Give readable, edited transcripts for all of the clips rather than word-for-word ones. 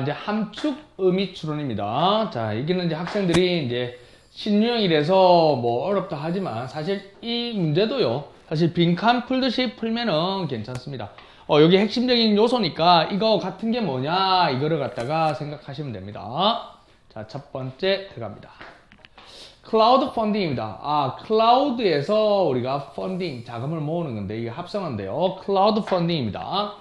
이제 함축 의미 추론입니다. 자, 여기는 이제 학생들이 이제 신유형이라서 뭐 어렵다 하지만 사실 이 문제도요. 사실 빈칸 풀듯이 풀면은 괜찮습니다. 여기 핵심적인 요소니까 이거 같은 게 뭐냐 이거를 갖다가 생각하시면 됩니다. 자, 첫 번째 들어갑니다. 클라우드 펀딩입니다. 클라우드에서 우리가 펀딩, 자금을 모으는 건데 이게 합성어인데요. 클라우드 펀딩입니다.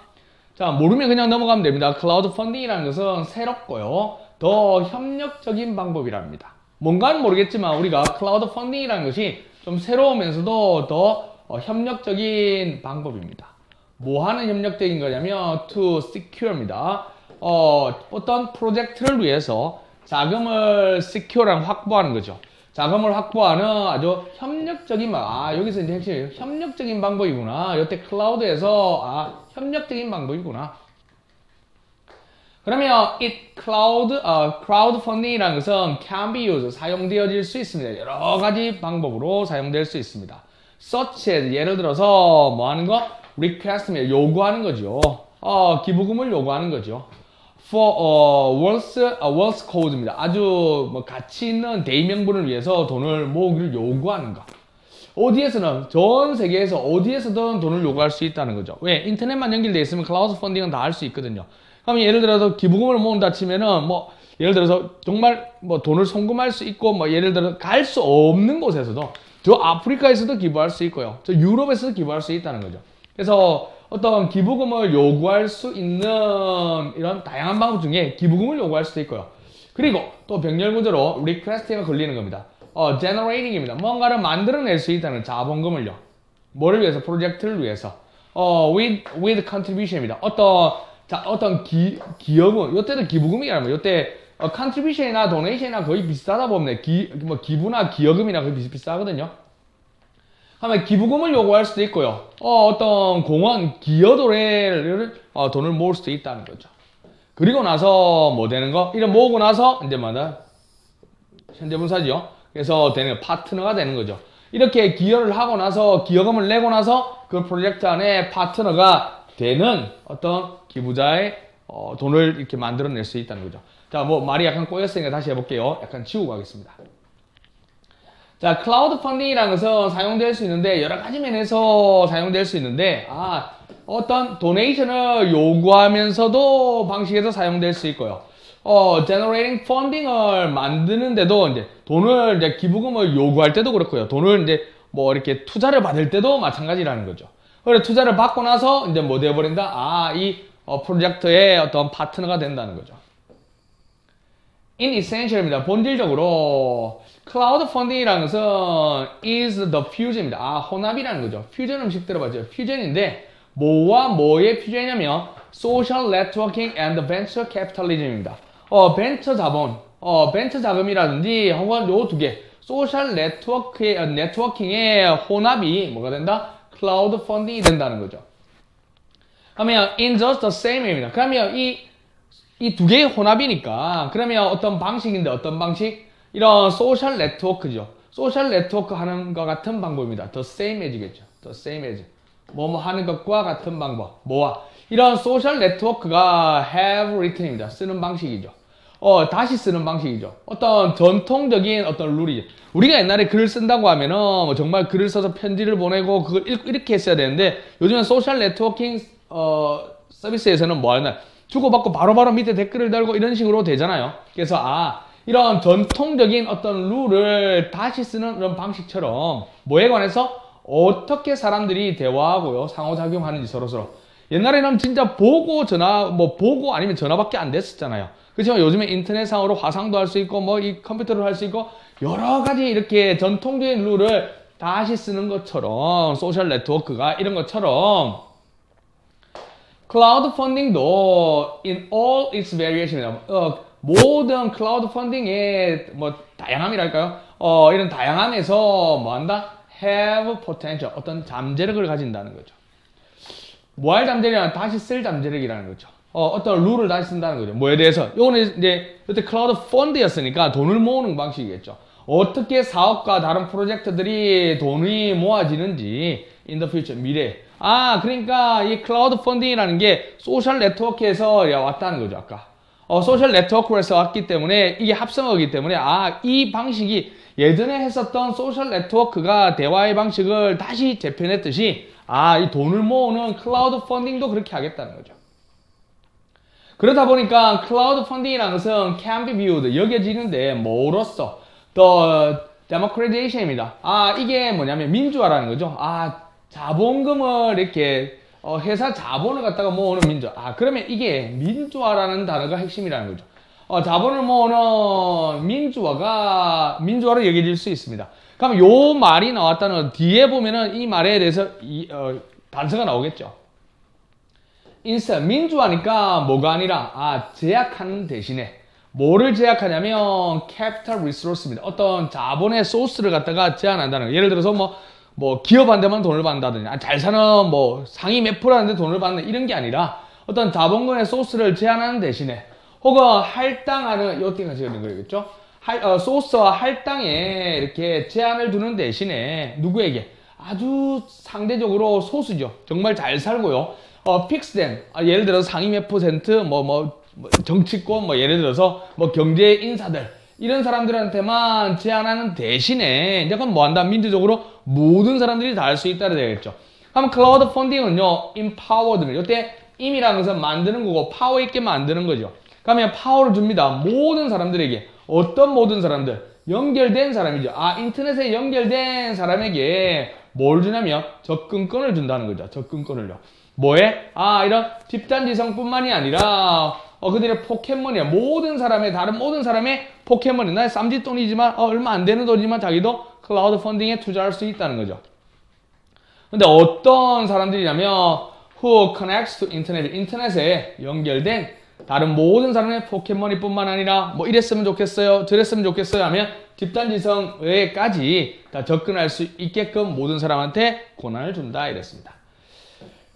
자, 모르면 그냥 넘어가면 됩니다. 클라우드 펀딩이라는 것은 새롭고요. 더 협력적인 방법이랍니다. 뭔가는 모르겠지만 우리가 클라우드 펀딩이라는 것이 좀 새로우면서도 더 협력적인 방법입니다. 뭐 하는 협력적인 거냐면 to secure입니다. 어떤 프로젝트를 위해서 자금을 secure랑 확보하는 거죠. 자금을 확보하는 아주 협력적인 여기서 이제 핵심이 협력적인 방법이구나. 여태 클라우드에서 협력적인 방법이구나. 그러면 crowd funding이라는 것은 can be used, 사용되어질 수 있습니다. 여러 가지 방법으로 사용될 수 있습니다. such as, 예를 들어서 뭐 하는 거? request입니다. 요구하는 거죠. 기부금을 요구하는 거죠. for worth caus입니다. 아주 뭐 가치 있는 대의명분을 위해서 돈을 모으기를 요구하는 거. 어디에서는 전 세계에서 어디에서든 돈을 요구할 수 있다는 거죠. 왜? 인터넷만 연결되어 있으면 클라우드 펀딩은 다 할 수 있거든요. 그럼 예를 들어서 기부금을 모은다 치면은 뭐 예를 들어서 정말 뭐 돈을 송금할 수 있고 뭐 예를 들어 갈 수 없는 곳에서도 저 아프리카에서도 기부할 수 있고요. 저 유럽에서도 기부할 수 있다는 거죠. 그래서 어떤 기부금을 요구할 수 있는 이런 다양한 방법 중에 기부금을 요구할 수도 있고요. 그리고 또 병렬 구조로 리퀘스트가 걸리는 겁니다. generating입니다. 뭔가를 만들어낼 수 있다는 자본금을요. 뭐를 위해서? 프로젝트를 위해서. with contribution입니다. 어떤 기여금, 요때도 기부금이라면 요때 contribution이나 donation이나 거의 비슷하다 보면 기부나 기여금이나 거의 비슷하거든요. 하면 기부금을 요구할 수도 있고요. 어떤 공원, 기여도래를 돈을 모을 수도 있다는 거죠. 그리고 나서 뭐 되는 거? 이런 모으고 나서 이제 뭐다? 현재분사죠. 그래서 되는 파트너가 되는 거죠. 이렇게 기여를 하고 나서 기여금을 내고 나서 그 프로젝트 안에 파트너가 되는 어떤 기부자의 돈을 이렇게 만들어낼 수 있다는 거죠. 자, 뭐 말이 약간 꼬였으니까 다시 해볼게요. 약간 지우고 가겠습니다. 자, 클라우드 펀딩이라는 것은 사용될 수 있는데 여러 가지 면에서 사용될 수 있는데 어떤 도네이션을 요구하면서도 방식에서 사용될 수 있고요. generating funding을 만드는데도 이제 돈을 이제 기부금을 요구할 때도 그렇고요. 돈을 이제 뭐 이렇게 투자를 받을 때도 마찬가지라는 거죠. 그래 투자를 받고 나서 이제 뭐 되어버린다? 이 프로젝트의 어떤 파트너가 된다는 거죠. in essential입니다. 본질적으로 클라우드 펀딩이라는 것은 is the fusion입니다. 혼합이라는 거죠. 퓨전 음식 들어봤죠? 퓨전인데 뭐와 뭐의 퓨전이냐면 social networking and venture capitalism입니다. 벤처 자본, 벤처 자금이라든지 혹은 요 두 개 소셜 네트워킹의 혼합이 뭐가 된다? 클라우드 펀딩이 된다는 거죠. 그러면 in just the same입니다. 그러면 이 두 개의 혼합이니까 그러면 어떤 방식인데 어떤 방식? 이런 소셜 네트워크죠. 소셜 네트워크 하는 것 같은 방법입니다. the same as겠죠. the same as. 뭐뭐 하는 것과 같은 방법. 뭐와? 이런 소셜 네트워크가 have written입니다. 쓰는 방식이죠. 다시 쓰는 방식이죠. 어떤 전통적인 어떤 룰이죠. 우리가 옛날에 글을 쓴다고 하면은 정말 글을 써서 편지를 보내고 그걸 이렇게 했어야 되는데 요즘은 소셜 네트워킹 서비스에서는 뭐 하나 주고받고 바로바로 밑에 댓글을 달고 이런 식으로 되잖아요. 그래서 이런 전통적인 어떤 룰을 다시 쓰는 그런 방식처럼 뭐에 관해서 어떻게 사람들이 대화하고요 상호작용하는지 서로서로. 옛날에는 진짜 보고 보고 아니면 전화밖에 안 됐었잖아요. 그렇지만 요즘에 인터넷상으로 화상도 할 수 있고 뭐 이 컴퓨터로 할 수 있고 여러 가지 이렇게 전통적인 룰을 다시 쓰는 것처럼 소셜 네트워크가 이런 것처럼 클라우드 펀딩도 in all its variation입니다. 모든 클라우드 펀딩의 뭐 다양함이랄까요? 이런 다양함에서 뭐 한다? have potential, 어떤 잠재력을 가진다는 거죠. 뭐 할 잠재력이란 다시 쓸 잠재력이라는 거죠. 어떤 룰을 다시 쓴다는 거죠. 뭐에 대해서? 요거는 이제 그때 클라우드 펀드였으니까 돈을 모으는 방식이겠죠. 어떻게 사업과 다른 프로젝트들이 돈이 모아지는지 in the future, 미래. 그러니까 이 클라우드 펀딩이라는 게 소셜 네트워크에서 왔다는 거죠, 아까. 소셜 네트워크에서 왔기 때문에 이게 합성어이기 때문에 이 방식이 예전에 했었던 소셜 네트워크가 대화의 방식을 다시 재편했듯이 이 돈을 모으는 클라우드 펀딩도 그렇게 하겠다는 거죠. 그러다 보니까 클라우드 펀딩이라는 것은 can be viewed 여겨지는데 뭐로써 the democratization입니다. 이게 뭐냐면 민주화라는 거죠. 자본금을 이렇게 회사 자본을 갖다가 모으는 민주화. 그러면 이게 민주화라는 단어가 핵심이라는 거죠. 자본을 모으는 민주화로 여겨질 수 있습니다. 그럼 요 말이 나왔다는 뒤에 보면은 이 말에 대해서 단서가 나오겠죠. 민주화니까 뭐가 아니라 제약하는 대신에 뭐를 제약하냐면 capital resource입니다. 어떤 자본의 소스를 갖다가 제한한다는 거예요. 예를 들어서 뭐 기업한테만 돈을 받는다든지 잘 사는 뭐 상위 몇 프로한테 돈을 받는 이런 게 아니라 어떤 자본금의 소스를 제한하는 대신에 혹은 할당하는 요때가 지어진 거겠죠. 소스와 할당에 이렇게 제한을 두는 대신에 누구에게 아주 상대적으로 소수죠. 정말 잘 살고요. 픽스된 예를 들어서 상위 몇 퍼센트 정치권 예를 들어서 경제 인사들 이런 사람들한테만 제한하는 대신에 약간 한다 민주적으로 모든 사람들이 다 할 수 있다는 되겠죠. 그럼 클라우드 펀딩은요 empowered입니다. 이때 임이라는 것은 만드는 거고 파워 있게 만드는 거죠. 그러면 파워를 줍니다. 모든 사람들에게 어떤 모든 사람들 연결된 사람이죠. 인터넷에 연결된 사람에게 뭘 주냐면 접근권을 준다는 거죠. 접근권을요. 뭐에? 이런 집단지성뿐만이 아니라 그들의 포켓몬이야. 다른 모든 사람의 포켓몬이 나의 쌈짓돈이지만 얼마 안 되는 돈이지만 자기도 클라우드 펀딩에 투자할 수 있다는 거죠. 근데 어떤 사람들이냐면 who connects to internet, 인터넷에 연결된 다른 모든 사람의 포켓몬이 뿐만 아니라 이랬으면 좋겠어요, 저랬으면 좋겠어요 하면 집단지성에까지 다 접근할 수 있게끔 모든 사람한테 권한을 준다 이랬습니다.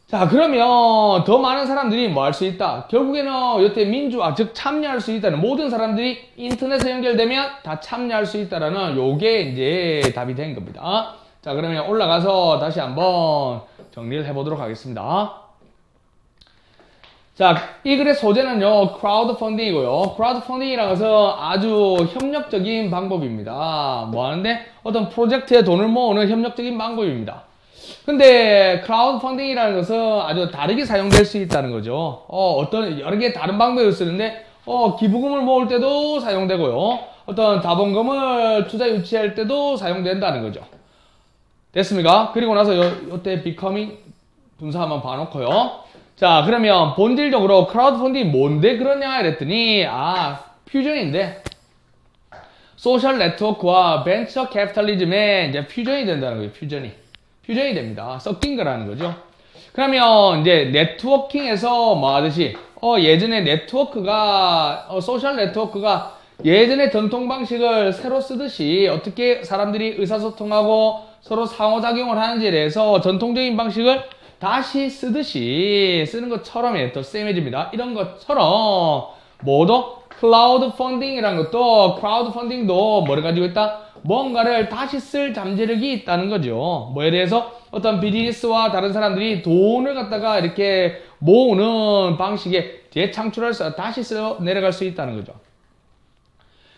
자, 그러면 더 많은 사람들이 뭐 할 수 있다? 결국에는 이때 민주화, 즉 참여할 수 있다는 모든 사람들이 인터넷에 연결되면 다 참여할 수 있다라는 요게 이제 답이 된 겁니다. 자, 그러면 올라가서 다시 한번 정리를 해보도록 하겠습니다. 자, 이 글의 소재는요, 크라우드 펀딩이고요. 크라우드 펀딩이라는 것은 아주 협력적인 방법입니다. 뭐 하는데? 어떤 프로젝트에 돈을 모으는 협력적인 방법입니다. 근데 크라우드 펀딩이라는 것은 아주 다르게 사용될 수 있다는 거죠. 어떤 여러 개 다른 방법을 쓰는데 기부금을 모을 때도 사용되고요. 어떤 자본금을 투자 유치할 때도 사용된다는 거죠. 됐습니까? 그리고 나서 요때 becoming 분사 한번 봐놓고요. 자, 그러면 본질적으로 크라우드 펀딩이 뭔데 그러냐 이랬더니 퓨전인데 소셜 네트워크와 벤처 캐피탈리즘의 이제 퓨전이 된다는 거예요. 퓨전이 됩니다. 섞인 거라는 거죠. 그러면 이제 네트워킹에서 뭐 하듯이 예전에 소셜 네트워크가 예전의 전통 방식을 새로 쓰듯이 어떻게 사람들이 의사소통하고 서로 상호작용을 하는지에 대해서 전통적인 방식을 다시 쓰는 것처럼 더 쌤해집니다. 이런 것처럼 모두 클라우드 펀딩이라는 것도 크라우드 펀딩도 뭐를 가지고 있다? 뭔가를 다시 쓸 잠재력이 있다는 거죠. 뭐에 대해서 어떤 비즈니스와 다른 사람들이 돈을 갖다가 이렇게 모으는 방식에 재창출해서 다시 내려갈 수 있다는 거죠.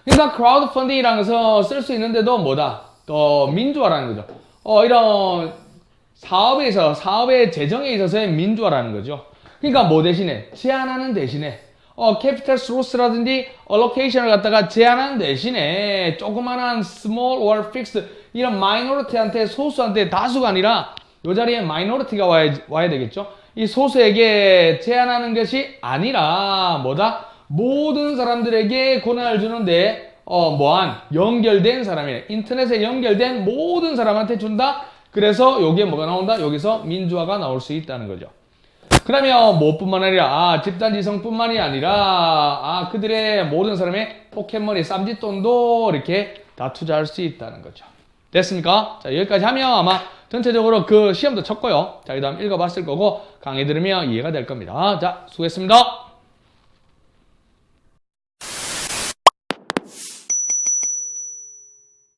그러니까 크라우드 펀딩이라는 것은 쓸 수 있는데도 또 민주화라는 거죠. 이런 사업의 재정에 있어서의 민주화라는 거죠. 그러니까 뭐 대신에? 제한하는 대신에 캐피탈 소스라든지 allocation을 갖다가 제한하는 대신에 조그만한 small or fixed 이런 마이너리티한테 소수한테 다수가 아니라 이 자리에 마이너리티가 와야 되겠죠. 이 소수에게 제한하는 것이 아니라 모든 사람들에게 권한을 주는데 연결된 사람이네. 인터넷에 연결된 모든 사람한테 준다. 그래서 여기에 뭐가 나온다? 여기서 민주화가 나올 수 있다는 거죠. 그러면 뭐뿐만 아니라 집단지성뿐만이 아니라 그들의 모든 사람의 포켓몬이 쌈짓돈도 이렇게 다 투자할 수 있다는 거죠. 됐습니까? 자, 여기까지 하면 아마 전체적으로 그 시험도 쳤고요. 자, 그 다음 읽어봤을 거고 강의 들으면 이해가 될 겁니다. 자, 수고했습니다.